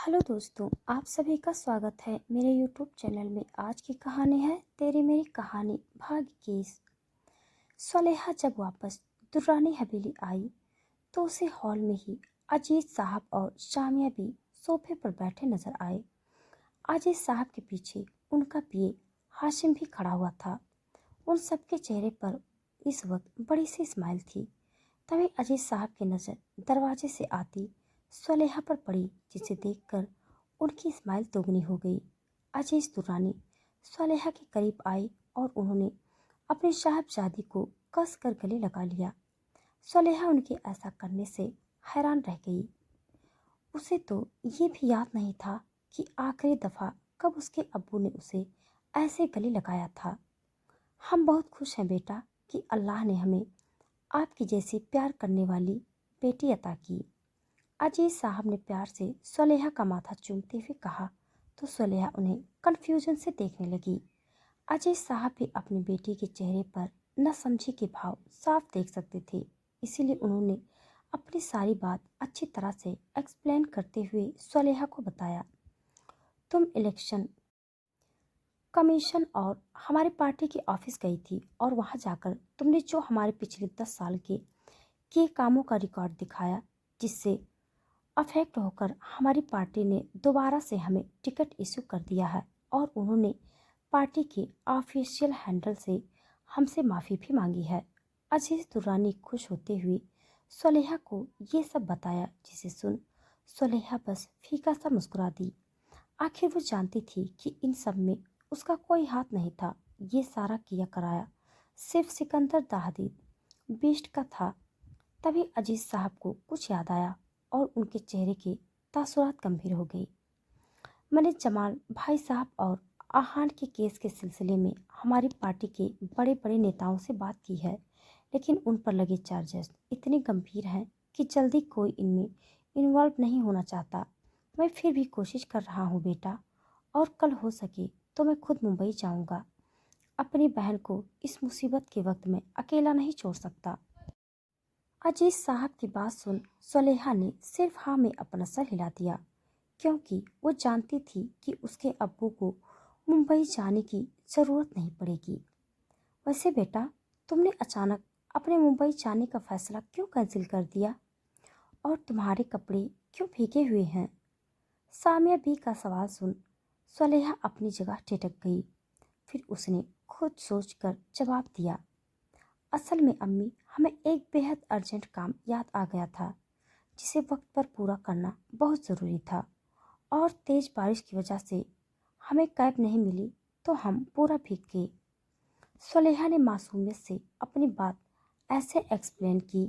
Hello दोस्तों, आप सभी का स्वागत है मेरे यूट्यूब चैनल में। आज की कहानी है तेरी मेरी कहानी भाग 21। सलेहा जब वापस दुर्रानी हवेली आई तो उसे हॉल में ही अजीत साहब और शामिया भी सोफे पर बैठे नजर आए। अजीत साहब के पीछे उनका पीए हाशिम भी खड़ा हुआ था। उन सबके चेहरे पर इस वक्त बड़ी सी स्माइल थी। तभी अजीत साहब की नज़र दरवाजे से आती सलेहा पर पड़ी, जिसे देखकर उनकी स्माइल दोगुनी हो गई। अजीज दुर्रानी सलेहा के करीब आई और उन्होंने अपनी साहबजादी को कस कर गले लगा लिया। सलेहा उनके ऐसा करने से हैरान रह गई। उसे तो ये भी याद नहीं था कि आखिरी दफ़ा कब उसके अब्बू ने उसे ऐसे गले लगाया था। हम बहुत खुश हैं बेटा कि अल्लाह ने हमें आपकी जैसी प्यार करने वाली बेटी अता की। अजीज साहब ने प्यार से सलेहा का माथा चूमते हुए कहा तो सलेहा उन्हें कन्फ्यूजन से देखने लगी। अजीज साहब भी अपनी बेटी के चेहरे पर न समझी के भाव साफ देख सकते थे, इसीलिए उन्होंने अपनी सारी बात अच्छी तरह से एक्सप्लेन करते हुए सलेहा को बताया। तुम इलेक्शन कमीशन और हमारी पार्टी के ऑफिस गई थी और वहां जाकर तुमने जो हमारे पिछले 10 साल के किए कामों का रिकॉर्ड दिखाया, जिससे अफेक्ट होकर हमारी पार्टी ने दोबारा से हमें टिकट इशू कर दिया है और उन्होंने पार्टी के ऑफिशियल हैंडल से हमसे माफ़ी भी मांगी है। अजीज दुर्रानी खुश होते हुए सलेहा को ये सब बताया, जिसे सुन सलेहा बस फीका सा मुस्कुरा दी। आखिर वो जानती थी कि इन सब में उसका कोई हाथ नहीं था। ये सारा किया कराया सिर्फ सिकंदर दाहदी बेस्ट का था। तभी अजीज साहब को कुछ याद आया और उनके चेहरे के तासुरात गंभीर हो गई। मैंने जमाल भाई साहब और आहान के केस के सिलसिले में हमारी पार्टी के बड़े बड़े नेताओं से बात की है, लेकिन उन पर लगे चार्जेस इतने गंभीर हैं कि जल्दी कोई इनमें इन्वॉल्व नहीं होना चाहता। मैं फिर भी कोशिश कर रहा हूँ बेटा, और कल हो सके तो मैं खुद मुंबई जाऊँगा। अपनी बहन को इस मुसीबत के वक्त में अकेला नहीं छोड़ सकता। अजीज साहब की बात सुन सलेहा ने सिर्फ हाँ में अपना सर हिला दिया, क्योंकि वो जानती थी कि उसके अब्बू को मुंबई जाने की ज़रूरत नहीं पड़ेगी। वैसे बेटा, तुमने अचानक अपने मुंबई जाने का फैसला क्यों कैंसिल कर दिया और तुम्हारे कपड़े क्यों भीगे हुए हैं? सामिया बी का सवाल सुन सलेहा अपनी जगह ठिठक गई। फिर उसने खुद सोचकर जवाब दिया, असल में अम्मी, हमें एक बेहद अर्जेंट काम याद आ गया था, जिसे वक्त पर पूरा करना बहुत ज़रूरी था, और तेज़ बारिश की वजह से हमें कैब नहीं मिली तो हम पूरा भीग गए। सलेहा ने मासूमियत से अपनी बात ऐसे एक्सप्लेन की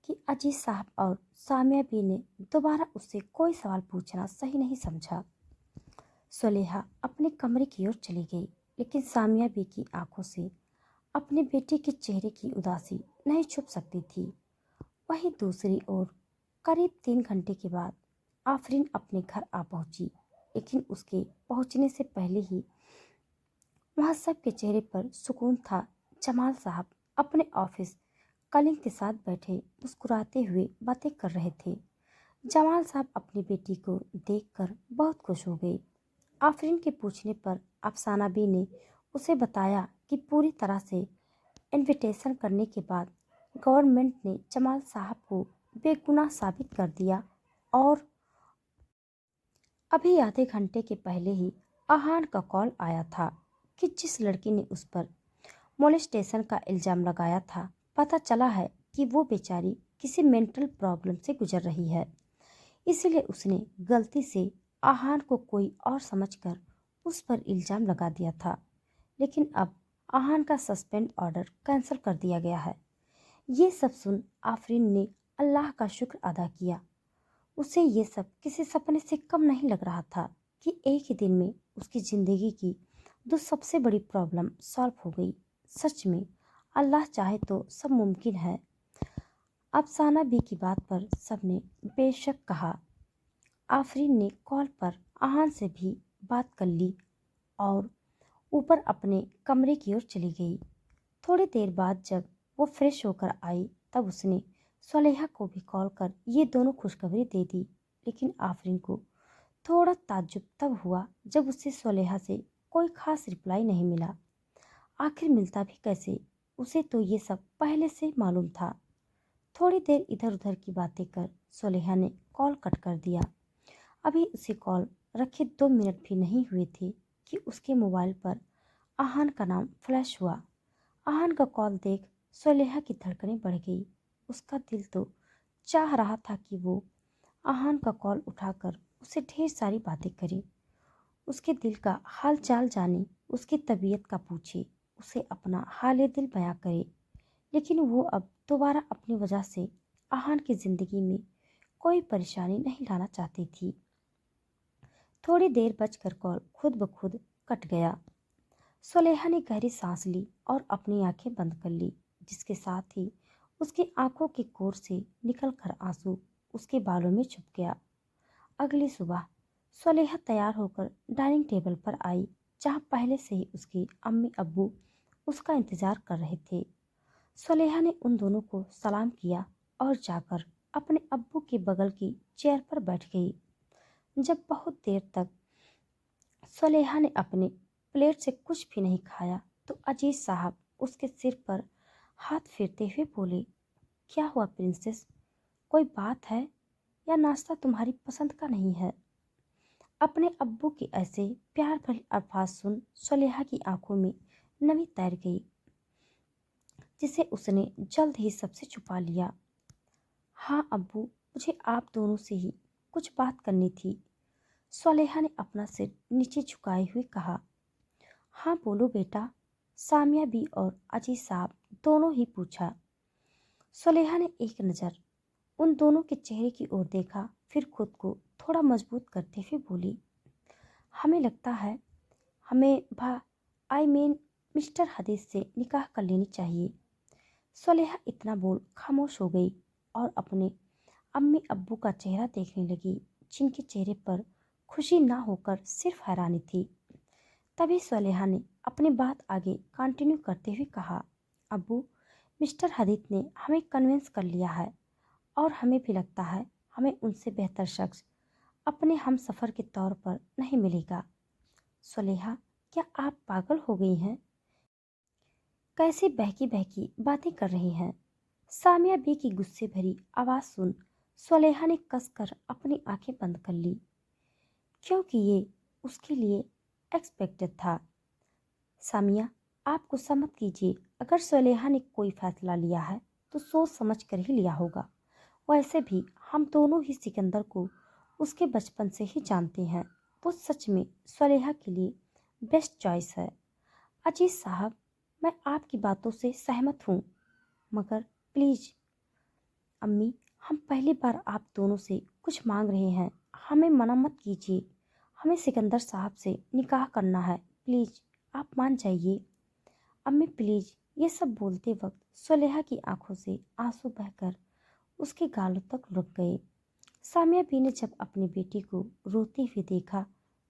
कि अजीज साहब और सामिया बी ने दोबारा उससे कोई सवाल पूछना सही नहीं समझा। सलेहा अपने कमरे की ओर चली गई, लेकिन सामिया बी की आंखों से अपने बेटे के चेहरे की उदासी नहीं छुप सकती थी। वहीं दूसरी ओर करीब 3 घंटे के बाद आफरीन अपने घर आ पहुंची, लेकिन उसके पहुंचने से पहले ही वहां सबके चेहरे पर सुकून था। जमाल साहब अपने ऑफिस कलीग के साथ बैठे मुस्कुराते हुए बातें कर रहे थे। जमाल साहब अपनी बेटी को देखकर बहुत खुश हो गए। आफरीन के पूछने पर अफसाना बी ने उसे बताया कि पूरी तरह से इनविटेशन करने के बाद गवर्नमेंट ने जमाल साहब को बेगुनाह साबित कर दिया, और अभी आधे घंटे के पहले ही आहान का कॉल आया था कि जिस लड़की ने उस पर मोलेस्टेशन का इल्ज़ाम लगाया था, पता चला है कि वो बेचारी किसी मेंटल प्रॉब्लम से गुजर रही है। इसीलिए उसने गलती से आहान को कोई और समझकर उस पर इल्ज़ाम लगा दिया था, लेकिन अब आहान का सस्पेंड ऑर्डर कैंसिल कर दिया गया है। ये सब सुन आफरीन ने अल्लाह का शुक्र अदा किया। उसे ये सब किसी सपने से कम नहीं लग रहा था कि एक ही दिन में उसकी ज़िंदगी की दो सबसे बड़ी प्रॉब्लम सॉल्व हो गई। सच में अल्लाह चाहे तो सब मुमकिन है। अफसाना बी की बात पर सबने बेशक कहा। आफरीन ने कॉल पर आहान से भी बात कर ली और ऊपर अपने कमरे की ओर चली गई। थोड़ी देर बाद जब वो फ्रेश होकर आई, तब उसने सलेहा को भी कॉल कर ये दोनों खुशखबरी दे दी, लेकिन आफरीन को थोड़ा ताज्जुब तब हुआ जब उसे सोलेहा से कोई खास रिप्लाई नहीं मिला। आखिर मिलता भी कैसे, उसे तो ये सब पहले से मालूम था। थोड़ी देर इधर उधर की बातें कर सोलेहा ने कॉल कट कर दिया। अभी उसे कॉल रखे 2 मिनट भी नहीं हुए थे कि उसके मोबाइल पर आहान का नाम फ्लैश हुआ। आहान का कॉल देख सोलेहा की धड़कनें बढ़ गई। उसका दिल तो चाह रहा था कि वो आहान का कॉल उठाकर उससे ढेर सारी बातें करे, उसके दिल का हाल चाल जाने, उसकी तबीयत का पूछे, उसे अपना हाल दिल बयां करे। लेकिन वो अब दोबारा अपनी वजह से आहान की जिंदगी में कोई परेशानी नहीं लाना चाहती थी। थोड़ी देर बचकर कॉल खुद ब खुद कट गया। सुलेहा ने गहरी सांस ली और अपनी आंखें बंद कर ली, जिसके साथ ही उसकी आंखों के कोर से निकलकर आंसू उसके बालों में छुप गया। अगली सुबह सुलेहा तैयार होकर डाइनिंग टेबल पर आई, जहाँ पहले से ही उसकी अम्मी अब्बू उसका इंतजार कर रहे थे। सुलेहा ने उन दोनों को सलाम किया और जाकर अपने अब्बू के बगल की चेयर पर बैठ गई। जब बहुत देर तक सुलेहा ने अपने प्लेट से कुछ भी नहीं खाया तो अजीज साहब उसके सिर पर हाथ फेरते हुए बोले, क्या हुआ प्रिंसेस, कोई बात है या नाश्ता तुम्हारी पसंद का नहीं है? अपने अब्बू के ऐसे प्यार भरे अल्फाज सुन सुलेहा की आंखों में नमी तैर गई, जिसे उसने जल्द ही सबसे छुपा लिया। हाँ अब्बू, मुझे आप दोनों से ही कुछ बात करनी थी। सुलेहा ने अपना सिर नीचे झुकाए हुए कहा। हाँ बोलो बेटा, सामिया बी और अजीज साहब दोनों ही पूछा। सुलेहा ने एक नज़र उन दोनों के चेहरे की ओर देखा, फिर खुद को थोड़ा मजबूत करते हुए बोली, हमें लगता है हमें मिस्टर हदीस से निकाह कर लेनी चाहिए। सुलेहा इतना बोल खामोश हो गई और अपने अम्मी अब्बू का चेहरा देखने लगी, जिनके चेहरे पर खुशी ना होकर सिर्फ हैरानी थी। तभी सुलेहा ने अपनी बात आगे कंटिन्यू करते हुए कहा, अब्बू, मिस्टर हदीद ने हमें कन्विंस कर लिया है और हमें भी लगता है हमें उनसे बेहतर शख्स अपने हम सफ़र के तौर पर नहीं मिलेगा। सुलेहा, क्या आप पागल हो गई हैं? कैसी बहकी बहकी बातें कर रही हैं? सामिया बी की गुस्से भरी आवाज़ सुन सुलेहा ने कसकर अपनी आंखें बंद कर ली, क्योंकि ये उसके लिए एक्सपेक्टेड था। सामिया, आप गुस्सा मत कीजिए। अगर सुलेहा ने कोई फैसला लिया है तो सोच समझ कर ही लिया होगा। वैसे भी हम दोनों ही सिकंदर को उसके बचपन से ही जानते हैं। वो सच में सुलेहा के लिए बेस्ट चॉइस है। अजीज साहब, मैं आपकी बातों से सहमत हूँ, मगर प्लीज़ अम्मी, हम पहली बार आप दोनों से कुछ मांग रहे हैं, हमें मना मत कीजिए। हमें सिकंदर साहब से निकाह करना है, प्लीज़ आप मान जाइए। अम्मी प्लीज़। ये सब बोलते वक्त सुलेहा की आंखों से आंसू बहकर उसके गालों तक रुक गए। सामिया बी ने जब अपनी बेटी को रोती हुई देखा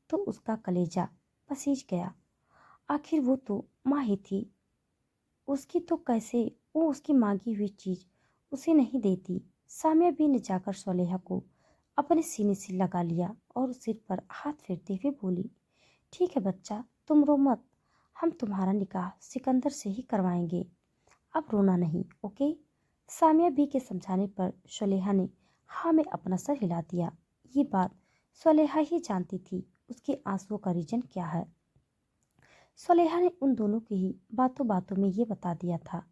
तो उसका कलेजा पसीज गया। आखिर वो तो माँ ही थी, उसकी तो कैसे वो उसकी मांगी हुई चीज़ उसे नहीं देती। सामिया बी ने जाकर सुलेहा को अपने सीने से लगा लिया और सिर पर हाथ फेरते हुए बोली, ठीक है बच्चा, तुम रो मत, हम तुम्हारा निकाह सिकंदर से ही करवाएंगे, अब रोना नहीं, ओके? सामिया बी के समझाने पर सुलेहा ने हाँ में अपना सर हिला दिया। ये बात सुलेहा ही जानती थी उसके आंसुओं का रीजन क्या है। सुलेहा ने उन दोनों की ही बातों बातों में ये बता दिया था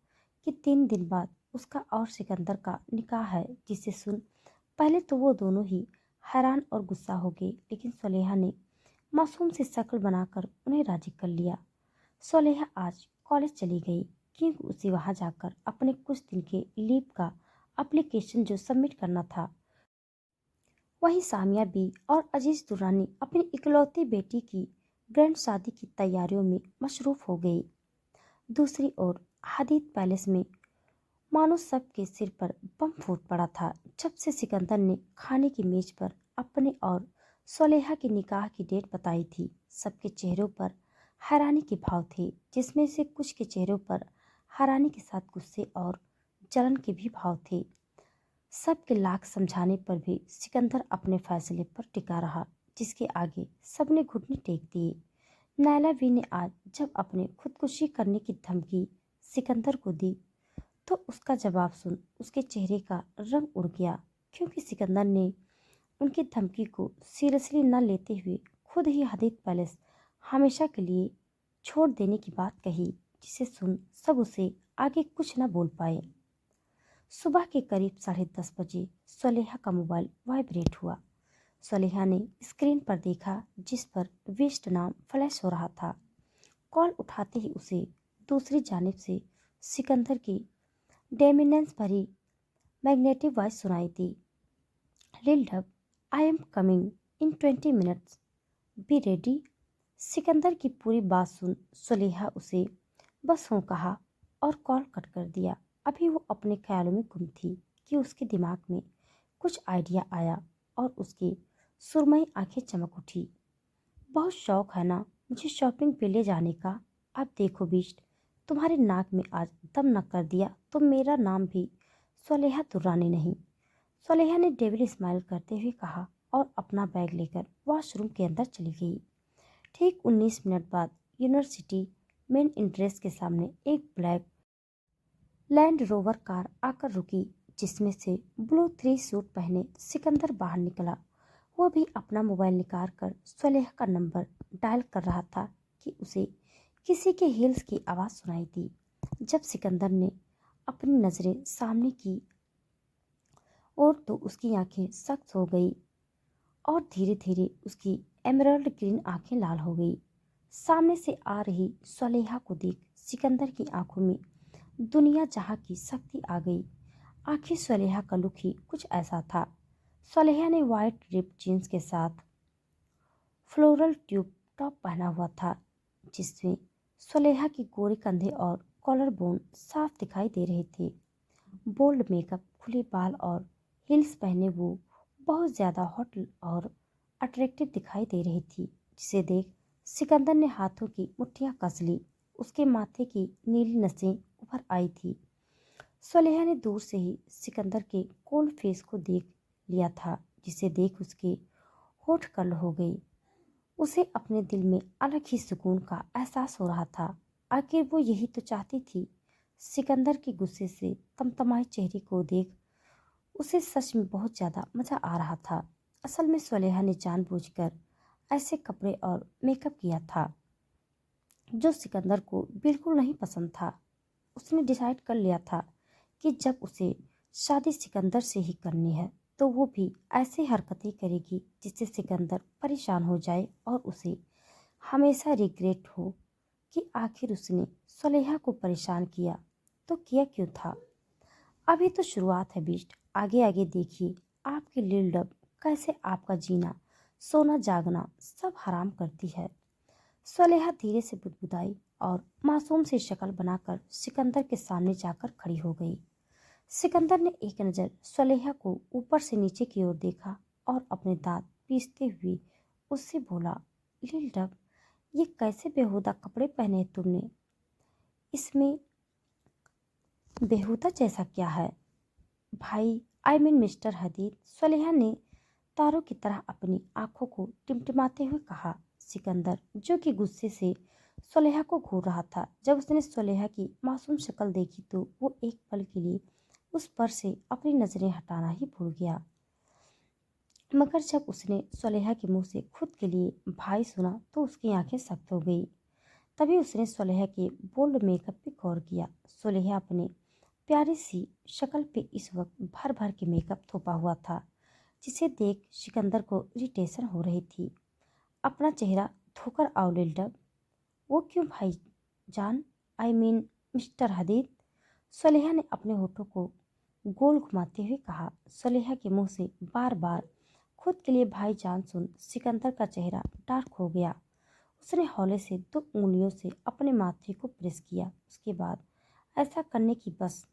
कि 3 दिन बाद उसका और सिकंदर का निकाह है, जिसे सुन पहले तो वो दोनों ही हैरान और गुस्सा हो गए, लेकिन सुलेहा ने मासूम सी शक्ल बनाकर उन्हें राजी कर लिया। सुलेहा आज कॉलेज चली गई क्योंकि उसे वहां जाकर अपने कुछ दिन के लीव का एप्लीकेशन जो सबमिट करना था। वहीं सामिया बी और अजीज दुरानी अपनी इकलौती बेटी की ग्रैंड शादी की तैयारियों में मशरूफ हो गई। दूसरी ओर हदीद पैलेस में मानो सबके सिर पर बम फूट पड़ा था जब से सिकंदर ने खाने की मेज पर अपने और सुलेहा के निकाह की डेट बताई थी। सबके चेहरों पर हैरानी के भाव थे, जिसमें से कुछ के चेहरों पर हैरानी के साथ गुस्से और जलन के भी भाव थे। सबके लाख समझाने पर भी सिकंदर अपने फैसले पर टिका रहा, जिसके आगे सबने घुटने टेक दिए। नायला बी ने आज जब अपने खुदकुशी करने की धमकी सिकंदर को दी तो उसका जवाब सुन उसके चेहरे का रंग उड़ गया, क्योंकि सिकंदर ने उनकी धमकी को सीरियसली न लेते हुए खुद ही हदीद पैलेस हमेशा के लिए छोड़ देने की बात कही, जिसे सुन सब उसे आगे कुछ न बोल पाए। सुबह के करीब 10:30 बजे सलेहा का मोबाइल वाइब्रेट हुआ। सलेहा ने स्क्रीन पर देखा जिस पर वेस्ट नाम फ्लैश हो रहा था। कॉल उठाते ही उसे दूसरी जानिब से सिकंदर की डेमिनेंस भरी मैग्नेटिक वॉइस सुनाई दी। लिल्डब, I am coming in 20 minutes, be ready. Sikandar की पूरी बात सुन सलेहा उसे बस हाँ कहा और कॉल कट कर दिया। अभी वो अपने ख्यालों में गुम थी कि उसके दिमाग में कुछ आइडिया आया और उसकी सुरमई आंखें चमक उठी। बहुत शौक है ना मुझे शॉपिंग पे ले जाने का। अब देखो बीस्ट, तुम्हारे नाक में आज दम न कर दिया तो मेरा नाम भी सलेहा दुर्रानी नहीं। सलेहा ने डेविल स्माइल करते हुए कहा और अपना बैग लेकर वॉशरूम के अंदर चली गई। ठीक 19 मिनट बाद यूनिवर्सिटी मेन एंट्रेंस के सामने एक ब्लैक लैंड रोवर कार आकर रुकी, जिसमें से ब्लू 3 सूट पहने सिकंदर बाहर निकला। वो भी अपना मोबाइल निकाल कर सलेहा का नंबर डायल कर रहा था कि उसे किसी के हील्स की आवाज़ सुनाई दी। जब सिकंदर ने अपनी नज़रें सामने की और तो उसकी आंखें सख्त हो गई और धीरे धीरे उसकी एमराल्ड ग्रीन आंखें लाल हो गई। सामने से आ रही सलेहा को देख सिकंदर की आंखों में दुनिया जहां की शक्ति आ गई। आखिर सलेहा का लुक ही कुछ ऐसा था। सलेहा ने वाइट रिप जीन्स के साथ फ्लोरल ट्यूब टॉप पहना हुआ था, जिसमें सलेहा की गोरे कंधे और कॉलर बोन साफ दिखाई दे रहे थे। बोल्ड मेकअप, खुले बाल और हील्स पहने वो बहुत ज़्यादा हॉट और अट्रैक्टिव दिखाई दे रही थी, जिसे देख सिकंदर ने हाथों की मुट्ठियां कस ली। उसके माथे की नीली नसें उभर आई थी। सलेहा ने दूर से ही सिकंदर के कोल्ड फेस को देख लिया था, जिसे देख उसके होठ कर्ल हो गई। उसे अपने दिल में अलग ही सुकून का एहसास हो रहा था। आखिर वो यही तो चाहती थी। सिकंदर के गुस्से से तमतमाए चेहरे को देख उसे सच में बहुत ज़्यादा मज़ा आ रहा था। असल में सलेहा ने जानबूझकर ऐसे कपड़े और मेकअप किया था जो सिकंदर को बिल्कुल नहीं पसंद था। उसने डिसाइड कर लिया था कि जब उसे शादी सिकंदर से ही करनी है तो वो भी ऐसी हरकतें करेगी जिससे सिकंदर परेशान हो जाए और उसे हमेशा रिग्रेट हो कि आखिर उसने सलेहा को परेशान किया तो किया क्यों था। अभी तो शुरुआत है बीस्ट, आगे आगे देखिए आपकी लिल डब कैसे आपका जीना सोना जागना सब हराम करती है। सलेहा धीरे से बुदबुदाई और मासूम सी शक्ल बनाकर सिकंदर के सामने जाकर खड़ी हो गई। सिकंदर ने एक नज़र सलेहा को ऊपर से नीचे की ओर देखा और अपने दांत पीसते हुए उससे बोला, लिल डब, ये कैसे बेहुदा कपड़े पहने हैं तुमने? इसमें बेहुदा जैसा क्या है भाई? आई मीन मिस्टर हदीद, सलेहा ने तारों की तरह अपनी आंखों को टिमटिमाते हुए कहा। सिकंदर, जो कि गुस्से से सलेहा को घूर रहा था, जब उसने सलेहा की मासूम शक्ल देखी तो वो एक पल के लिए उस पर से अपनी नजरें हटाना ही भूल गया। मगर जब उसने सलेहा के मुंह से खुद के लिए भाई सुना तो उसकी आंखें सख्त हो गई। तभी उसने सलेहा के बोल्ड मेकअप पे गौर किया। सलेहा अपने प्यारी सी शक्ल पे इस वक्त भर भर के मेकअप थोपा हुआ था, जिसे देख सिकंदर को इरिटेशन हो रही थी। अपना चेहरा धोकर आओ लिल डब। वो क्यों भाई जान, आई मीन मिस्टर हदीद, सलेहा ने अपने होठों को गोल घुमाते हुए कहा। सलेहा के मुंह से बार बार खुद के लिए भाईजान सुन सिकंदर का चेहरा डार्क हो गया। उसने हौले से 2 उंगलियों से अपने माथे को प्रेस किया। उसके बाद ऐसा करने की बस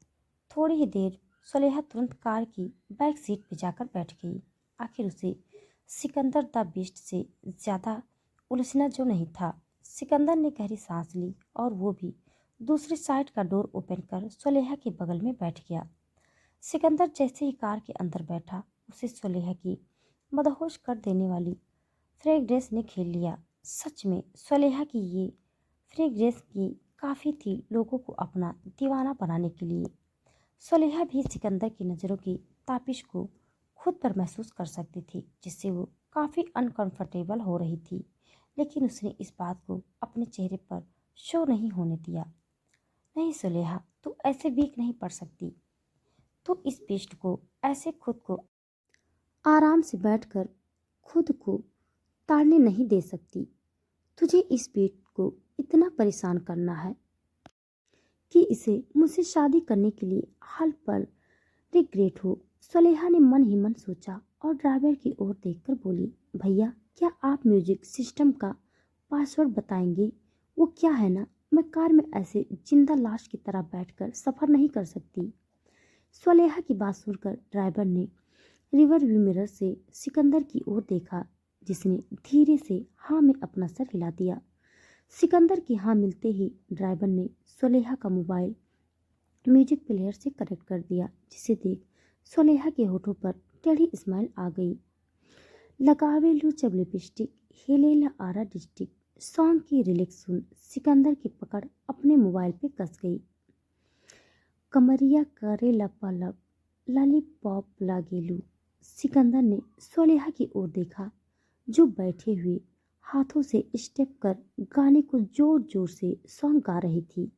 थोड़ी ही देर सलेहा तुरंत कार की बैक सीट पर जाकर बैठ गई। आखिर उसे सिकंदर द बीस्ट से ज़्यादा उलझना जो नहीं था। सिकंदर ने गहरी सांस ली और वो भी दूसरी साइड का डोर ओपन कर सलेहा के बगल में बैठ गया। सिकंदर जैसे ही कार के अंदर बैठा, उसे सलेहा की मदहोश कर देने वाली फ्रेग्रेंस ने खेल लिया। सच में सुलेहा की ये फ्रेग्रेंस की काफ़ी थी लोगों को अपना दीवाना बनाने के लिए। सुलेहा भी सिकंदर की नज़रों की तापिश को खुद पर महसूस कर सकती थी, जिससे वो काफ़ी अनकंफर्टेबल हो रही थी। लेकिन उसने इस बात को अपने चेहरे पर शो नहीं होने दिया। नहीं सुलेहा, तू ऐसे वीक नहीं पड़ सकती। तू इस पेस्ट को ऐसे खुद को आराम से बैठकर खुद को ताड़ने नहीं दे सकती। तुझे इस पेट को इतना परेशान करना है कि इसे मुझसे शादी करने के लिए हर पल रिग्रेट हो। सुलेहा ने मन ही मन सोचा और ड्राइवर की ओर देखकर बोली, भैया क्या आप म्यूजिक सिस्टम का पासवर्ड बताएंगे? वो क्या है ना, मैं कार में ऐसे जिंदा लाश की तरह बैठकर सफर नहीं कर सकती। सुलेहा की बात सुनकर ड्राइवर ने रिवर व्यू मिरर से सिकंदर की ओर देखा, जिसने धीरे से हाँ में अपना सर हिला दिया। सिकंदर की हाँ मिलते ही ड्राइवर ने सुलेहा का मोबाइल म्यूजिक प्लेयर से कनेक्ट कर दिया, जिसे देख सुलेहा के होठों पर टेढ़ी स्माइल आ गई। लगावे लू जब लिपस्टिक हिलेला आरा डिस्ट्रिक्ट सॉन्ग की रिलिक्स सुन सिकंदर की पकड़ अपने मोबाइल पे कस गई। कमरिया करे लपलप लॉलीपॉप लागेलू। सिकंदर ने सुलेहा की ओर देखा, जो बैठे हुए हाथों से स्टेप कर गाने को जोर जोर से सॉन्ग गा रही थी।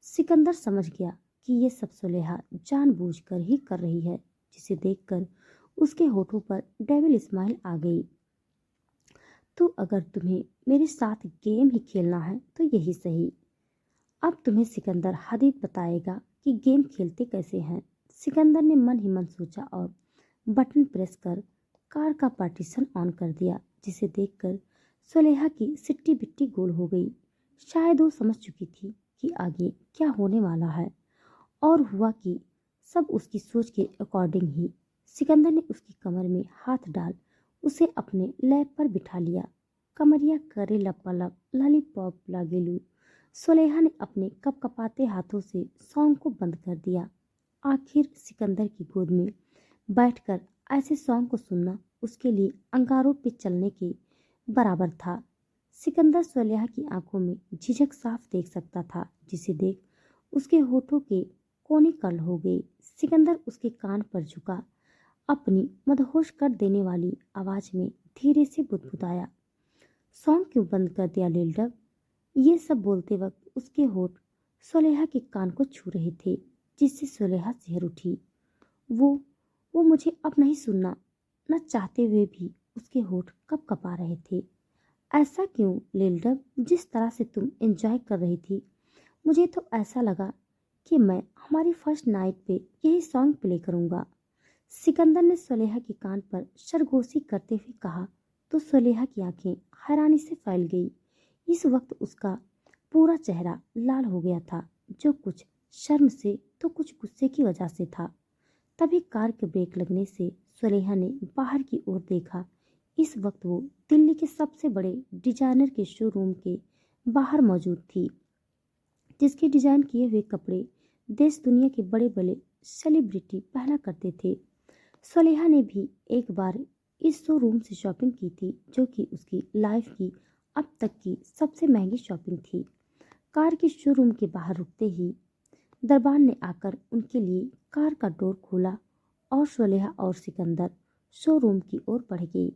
सिकंदर समझ गया कि ये सब सुलेहा जानबूझकर ही कर रही है, जिसे देखकर उसके होठों पर डेविल स्माइल आ गई। तो अगर तुम्हें मेरे साथ गेम ही खेलना है तो यही सही। अब तुम्हें सिकंदर हदीद बताएगा कि गेम खेलते कैसे हैं। सिकंदर ने मन ही मन सोचा और बटन प्रेस कर कार का पार्टीशन ऑन कर दिया, जिसे देखकर सुलेहा की सिट्टी बिट्टी गोल हो गई। शायद वो समझ चुकी थी कि आगे क्या होने वाला है, और हुआ कि सब उसकी सोच के अकॉर्डिंग ही। सिकंदर ने उसकी कमर में हाथ डाल उसे अपने लैप पर बिठा लिया। कमरिया करे लपालप लॉलीपॉप लागेलू। सुलेहा ने अपने कपकपाते हाथों से सॉन्ग को बंद कर दिया। आखिर सिकंदर की गोद में बैठकर ऐसे सॉन्ग को सुनना उसके लिए अंगारों पे चलने के बराबर था। सिकंदर सुलेहा की आंखों में झिझक साफ देख सकता था, जिसे देख उसके होठों के कोने कर्ल हो गए। सिकंदर उसके कान पर झुका, अपनी मदहोश कर देने वाली आवाज में धीरे से बुदबुदाया, सॉन्ग क्यों बंद कर दिया लीलडब? ये सब बोलते वक्त उसके होठ सुलेहा के कान को छू रहे थे, जिससे सुलेहा सिहर उठी। वो वो मुझे अब नहीं सुनना। न चाहते हुए भी उसके होठ कप कपा रहे थे। ऐसा क्यों लीलडब? जिस तरह से तुम एंजॉय कर रही थी, मुझे तो ऐसा लगा कि मैं हमारी फर्स्ट नाइट पे यही सॉन्ग प्ले करूंगा। सिकंदर ने सुलेहा के कान पर सरगोशी करते हुए कहा, तो सुलेहा की आंखें हैरानी से फैल गई। इस वक्त उसका पूरा चेहरा लाल हो गया था, जो कुछ शर्म से तो कुछ गुस्से की वजह से था। तभी कार के ब्रेक लगने से सुलेहा ने बाहर की ओर देखा। इस वक्त वो दिल्ली के सबसे बड़े डिजाइनर के शोरूम के बाहर मौजूद थी, जिसके डिजाइन किए हुए कपड़े देश दुनिया के बड़े बड़े सेलिब्रिटी पहना करते थे। सुलेहा ने भी एक बार इस शोरूम से शॉपिंग की थी, जो कि उसकी लाइफ की अब तक की सबसे महंगी शॉपिंग थी। कार के शोरूम के बाहर रुकते ही दरबान ने आकर उनके लिए कार का डोर खोला और सुलेहा और सिकंदर शोरूम की ओर बढ़ गए।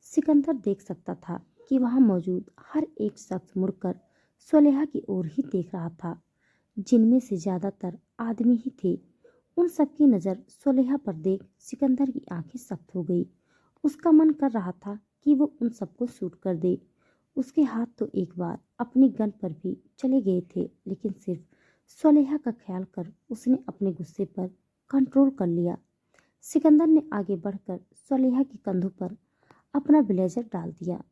सिकंदर देख सकता था कि वहां मौजूद हर एक शख्स मुड़कर सुलेहा की ओर ही देख रहा था, जिनमें से ज्यादातर आदमी ही थे। उन सबकी नज़र सुलेहा पर देख सिकंदर की आंखें सख्त हो गई। उसका मन कर रहा था कि वो उन सबको शूट कर दे। उसके हाथ तो एक बार अपनी गन पर भी चले गए थे, लेकिन सिर्फ सुलेहा का ख्याल कर उसने अपने गुस्से पर कंट्रोल कर लिया। सिकंदर ने आगे बढ़कर सुलेहा के कंधों पर अपना ब्लेजर डाल दिया,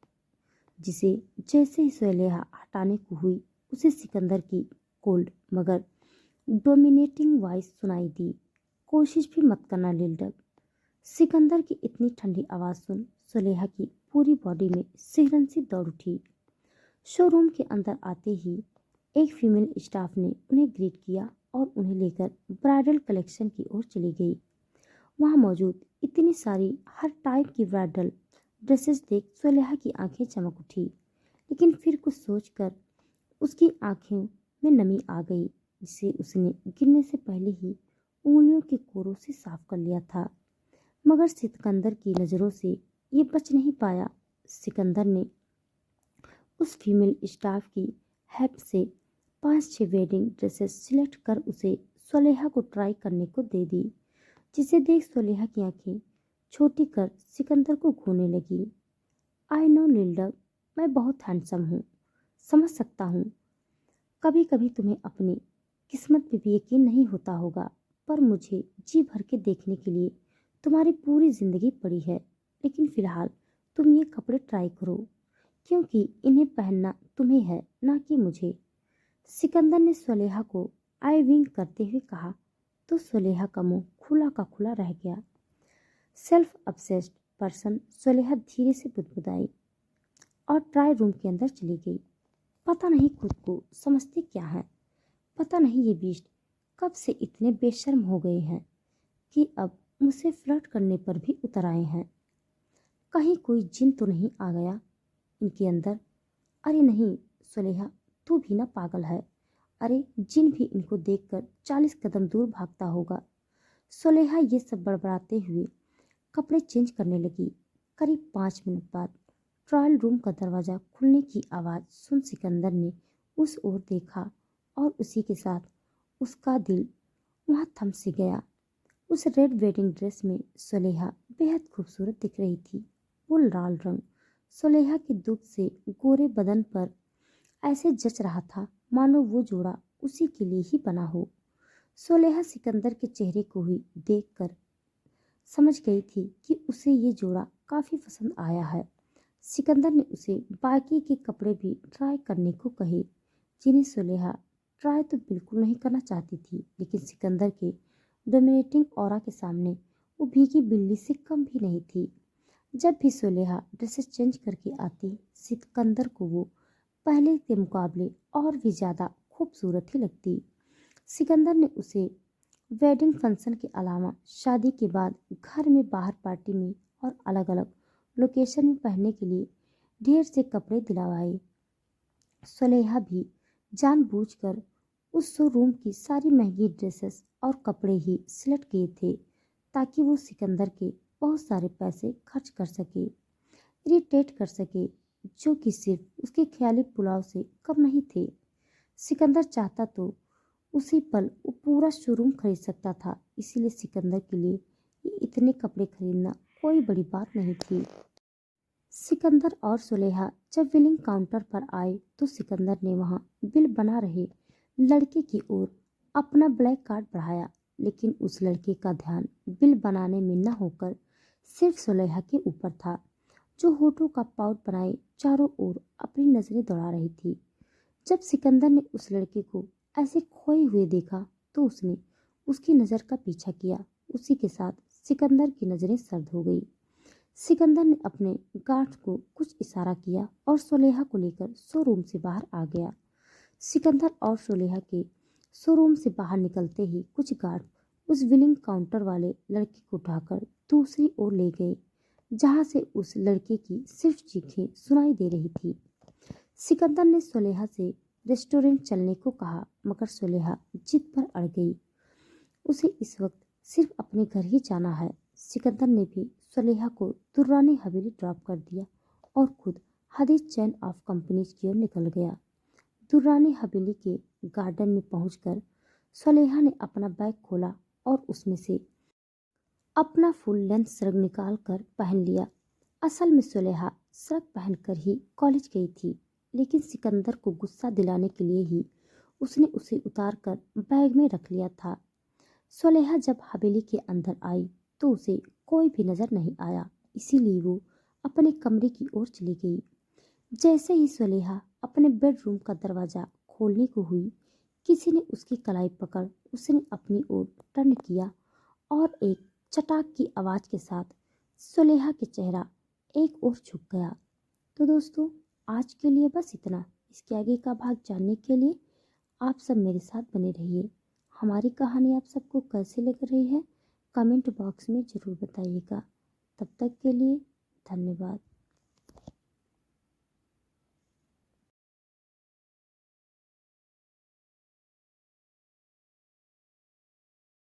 जिसे जैसे ही सुलेहा हटाने को हुई, उसे सिकंदर की कोल्ड मगर डोमिनेटिंग वॉइस सुनाई दी, कोशिश भी मत करना लीलडब। सिकंदर की इतनी ठंडी आवाज़ सुन सुलेहा की पूरी बॉडी में सिहरन सी दौड़ उठी। शोरूम के अंदर आते ही एक फीमेल स्टाफ ने उन्हें ग्रीट किया और उन्हें लेकर ब्राइडल कलेक्शन की ओर चली गई। वहां मौजूद इतनी सारी हर टाइप की ब्राइडल ड्रेसेस देख सुलेहा की आंखें चमक उठी, लेकिन फिर कुछ सोचकर उसकी आंखों में नमी आ गई, जिसे उसने गिरने से पहले ही उंगलियों के कोरों से साफ कर लिया था। मगर सिकंदर की नज़रों से ये बच नहीं पाया। सिकंदर ने उस फीमेल स्टाफ की हेल्प से 5-6 वेडिंग ड्रेसेस सिलेक्ट कर उसे सुलेहा को ट्राई करने को दे दी, जिसे देख सुलेहा की आंखें छोटी कर सिकंदर को घूरने लगी। आई नो लिल्डर, मैं बहुत हैंडसम हूँ, समझ सकता हूँ। कभी कभी तुम्हें अपनी किस्मत पे भी यकीन नहीं होता होगा, पर मुझे जी भर के देखने के लिए तुम्हारी पूरी जिंदगी पड़ी है। लेकिन फिलहाल तुम ये कपड़े ट्राई करो, क्योंकि इन्हें पहनना तुम्हें है, ना कि मुझे। सिकंदर ने सुलेहा को आई विंक करते हुए कहा, तो सुलेहा का मुंह खुला का खुला रह गया। सेल्फ ऑब्सेस्ड पर्सन, सुलेहा धीरे से बुदबुदाई और ट्राई रूम के अंदर चली गई। पता नहीं खुद को समझते क्या है, पता नहीं ये बीस्ट कब से इतने बेशर्म हो गए हैं कि अब मुझसे फ्लर्ट करने पर भी उतर आए हैं। कहीं कोई जिन तो नहीं आ गया इनके अंदर। अरे नहीं सुलेहा, तू भी ना पागल है। अरे जिन भी इनको देखकर 40 कदम दूर भागता होगा। सुलेहा ये सब बड़बड़ाते हुए कपड़े चेंज करने लगी। करीब 5 मिनट बाद ट्रायल रूम का दरवाज़ा खुलने की आवाज़ सुन सिकंदर ने उस ओर देखा और उसी के साथ उसका दिल वहाँ थम सी गया। उस रेड वेडिंग ड्रेस में सुलेहा बेहद खूबसूरत दिख रही थी। वो लाल रंग सुलेहा के दुख से गोरे बदन पर ऐसे जच रहा था मानो वो जोड़ा उसी के लिए ही बना हो। सुलेहा सिकंदर के चेहरे को ही देखकर समझ गई थी कि उसे ये जोड़ा काफ़ी पसंद आया है। सिकंदर ने उसे बाकी के कपड़े भी ट्राई करने को कहे, जिन्हें सुलेहा ट्राई तो बिल्कुल नहीं करना चाहती थी, लेकिन सिकंदर के डोमिनेटिंग ऑरा के सामने वो भीगी बिल्ली से कम भी नहीं थी। जब भी सुलेहा ड्रेसेस चेंज करके आती, सिकंदर को वो पहले के मुकाबले और भी ज़्यादा खूबसूरत ही लगती। सिकंदर ने उसे वेडिंग फंक्शन के अलावा शादी के बाद घर में, बाहर पार्टी में और अलग अलग लोकेशन में पहनने के लिए ढेर से कपड़े दिलवाए। सुलेहा भी जानबूझकर उस शोरूम की सारी महंगी ड्रेसेस और कपड़े ही सिलेक्ट किए थे, ताकि वो सिकंदर के बहुत सारे पैसे खर्च कर सके, इरिटेट कर सके, जो कि सिर्फ उसके ख्याली पुलाव से कम नहीं थे। सिकंदर चाहता तो उसी पल वो पूरा शोरूम खरीद सकता था, इसीलिए सिकंदर के लिए ये इतने कपड़े खरीदना कोई बड़ी बात नहीं थी। सिकंदर और सुलेहा जब बिलिंग काउंटर पर आए तो सिकंदर ने वहां बिल बना रहे लड़के की ओर अपना ब्लैक कार्ड बढ़ाया, लेकिन उस लड़के का ध्यान बिल बनाने में न होकर सिर्फ सुलेहा के ऊपर था, जो होठों का पाउट बनाए चारों ओर अपनी नजरें दौड़ा रही थी। जब सिकंदर ने उस लड़के को ऐसे खोए हुए देखा तो उसने उसकी नज़र का पीछा किया। उसी के साथ सिकंदर की नज़रें सर्द हो गई। सिकंदर ने अपने गार्ड को कुछ इशारा किया और सुलेहा को लेकर शोरूम से बाहर आ गया। सिकंदर और सुलेहा के शोरूम से बाहर निकलते ही कुछ गार्ड उस बिलिंग काउंटर वाले लड़के को उठाकर दूसरी ओर ले गए, जहां से उस लड़के की सिर्फ चीखें सुनाई दे रही थी। सिकंदर ने सुलेहा से रेस्टोरेंट चलने को कहा, मगर सुलेहा जिद पर अड़ गई। उसे इस वक्त सिर्फ अपने घर ही जाना है। सिकंदर ने भी सुलेहा को दुर्रानी हवेली ड्रॉप कर दिया और खुद हदीज चैन ऑफ कंपनीज की ओर निकल गया। दुर्रानी हवेली के गार्डन में पहुंचकर सुलेहा ने अपना बैग खोला और उसमें से अपना फुल लेंथ श्रग निकाल कर पहन लिया। असल में सुलेहा श्रग पहनकर ही कॉलेज गई थी, लेकिन सिकंदर को गुस्सा दिलाने के लिए ही उसने उसे उतार कर बैग में रख लिया था। सुलेहा जब हवेली के अंदर आई तो उसे कोई भी नजर नहीं आया, इसीलिए वो अपने कमरे की ओर चली गई। जैसे ही सुलेहा अपने बेडरूम का दरवाजा खोलने को हुई, किसी ने उसकी कलाई पकड़ उसने अपनी ओर टर्न किया और एक चटाक की आवाज के साथ सुलेहा के चेहरा एक ओर झुक गया। तो दोस्तों, आज के लिए बस इतना। इसके आगे का भाग जानने के लिए आप सब मेरे साथ बने रहिए। हमारी कहानी आप सबको कैसी लग रही है, कमेंट बॉक्स में ज़रूर बताइएगा। तब तक के लिए धन्यवाद।